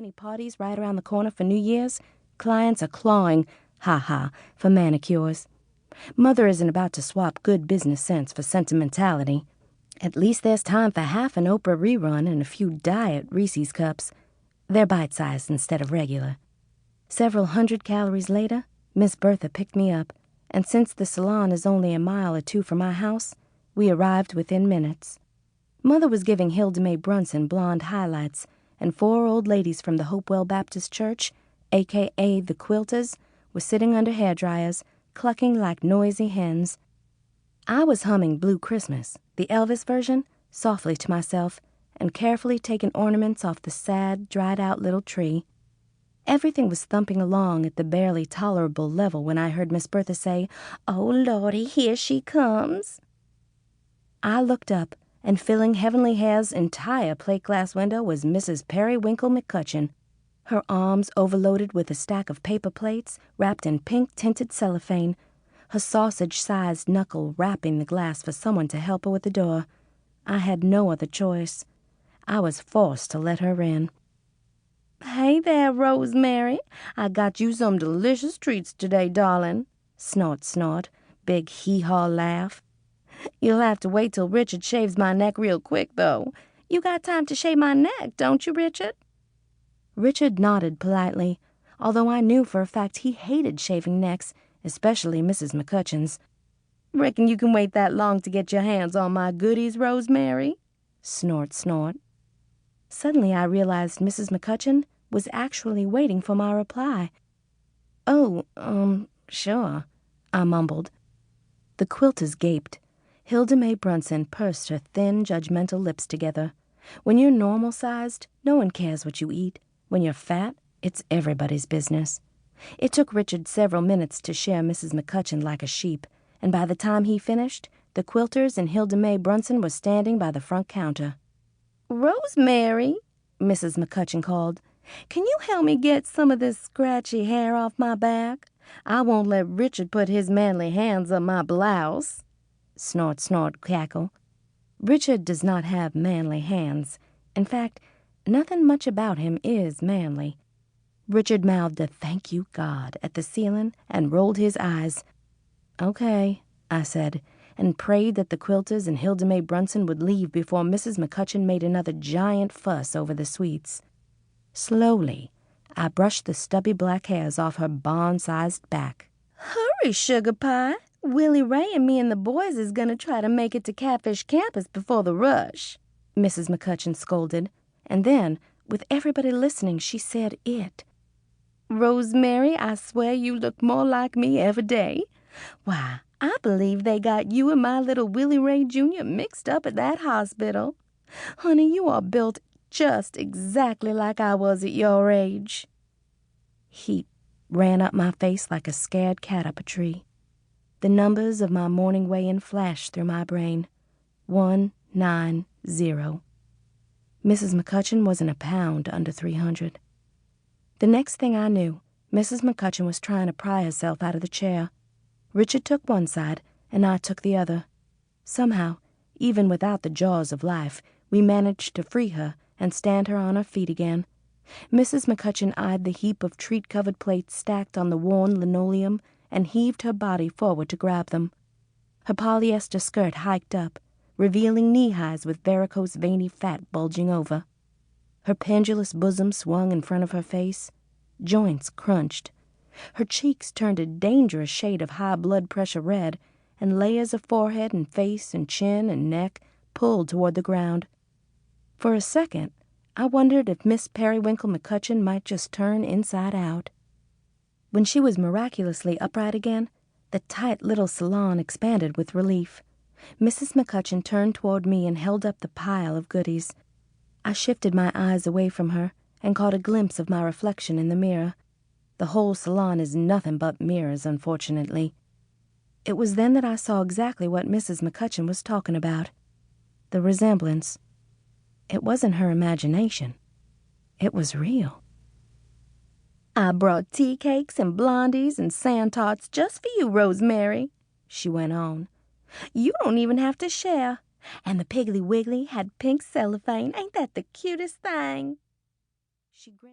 many parties right around the corner for New Year's. Clients are clawing, ha-ha, for manicures. Mother isn't about to swap good business sense for sentimentality. At least there's time for half an Oprah rerun and a few diet Reese's cups. They're bite-sized instead of regular. Several hundred calories later, Miss Bertha picked me up, and since the salon is only a mile or two from my house, we arrived within minutes. Mother was giving Hilda Mae Brunson blonde highlights, and 4 old ladies from the Hopewell Baptist Church, a.k.a. the Quilters, were sitting under hairdryers, clucking like noisy hens. I was humming Blue Christmas, the Elvis version, softly to myself, and carefully taking ornaments off the sad, dried-out little tree. Everything was thumping along at the barely tolerable level when I heard Miss Bertha say, "Oh, Lordy, here she comes." I looked up, and filling Heavenly Hair's entire plate-glass window was Mrs. Periwinkle McCutcheon, her arms overloaded with a stack of paper plates wrapped in pink-tinted cellophane, her sausage-sized knuckle rapping the glass for someone to help her with the door. I had no other choice. I was forced to let her in. "Hey there, Rosemary. I got you some delicious treats today, darling." Snort, snort. Big hee-haw laugh. "You'll have to wait till Richard shaves my neck real quick, though. You got time to shave my neck, don't you, Richard?" Richard nodded politely, although I knew for a fact he hated shaving necks, especially Mrs. McCutcheon's. "Reckon you can wait that long to get your hands on my goodies, Rosemary?" Snort, snort. Suddenly I realized Mrs. McCutcheon was actually waiting for my reply. "Oh, sure," I mumbled. The Quilters gaped. Hilda Mae Brunson pursed her thin, judgmental lips together. When you're normal-sized, no one cares what you eat. When you're fat, it's everybody's business. It took Richard several minutes to shear Mrs. McCutcheon like a sheep, and by the time he finished, the Quilters and Hilda Mae Brunson were standing by the front counter. "Rosemary," Mrs. McCutcheon called, "can you help me get some of this scratchy hair off my back? I won't let Richard put his manly hands up my blouse." Snort, snort, cackle. Richard does not have manly hands. In fact, nothing much about him is manly. Richard mouthed a "thank you, God" at the ceiling and rolled his eyes. "Okay," I said, and prayed that the Quilters and Hilda Mae Brunson would leave before Mrs. McCutcheon made another giant fuss over the sweets. Slowly, I brushed the stubby black hairs off her barn-sized back. "Hurry, sugar pie. Willie Ray and me and the boys is going to try to make it to Catfish Campus before the rush," Mrs. McCutcheon scolded, and then, with everybody listening, she said it. "Rosemary, I swear you look more like me every day. Why, I believe they got you and my little Willie Ray Jr. mixed up at that hospital. Honey, you are built just exactly like I was at your age." Heat ran up my face like a scared cat up a tree. The numbers of my morning weigh-in flashed through my brain. 190. Mrs. McCutcheon wasn't a pound under 300. The next thing I knew, Mrs. McCutcheon was trying to pry herself out of the chair. Richard took one side, and I took the other. Somehow, even without the jaws of life, we managed to free her and stand her on her feet again. Mrs. McCutcheon eyed the heap of treat-covered plates stacked on the worn linoleum and heaved her body forward to grab them. Her polyester skirt hiked up, revealing knee-highs with varicose veiny fat bulging over. Her pendulous bosom swung in front of her face. Joints crunched. Her cheeks turned a dangerous shade of high blood pressure red, and layers of forehead and face and chin and neck pulled toward the ground. For a second, I wondered if Miss Periwinkle McCutcheon might just turn inside out. When she was miraculously upright again, the tight little salon expanded with relief. Mrs. McCutcheon turned toward me and held up the pile of goodies. I shifted my eyes away from her and caught a glimpse of my reflection in the mirror. The whole salon is nothing but mirrors, unfortunately. It was then that I saw exactly what Mrs. McCutcheon was talking about. The resemblance. It wasn't her imagination. It was real. "I brought tea cakes and blondies and sand tarts just for you, Rosemary," she went on. "You don't even have to share. And the Piggly Wiggly had pink cellophane. Ain't that the cutest thing?" She grinned.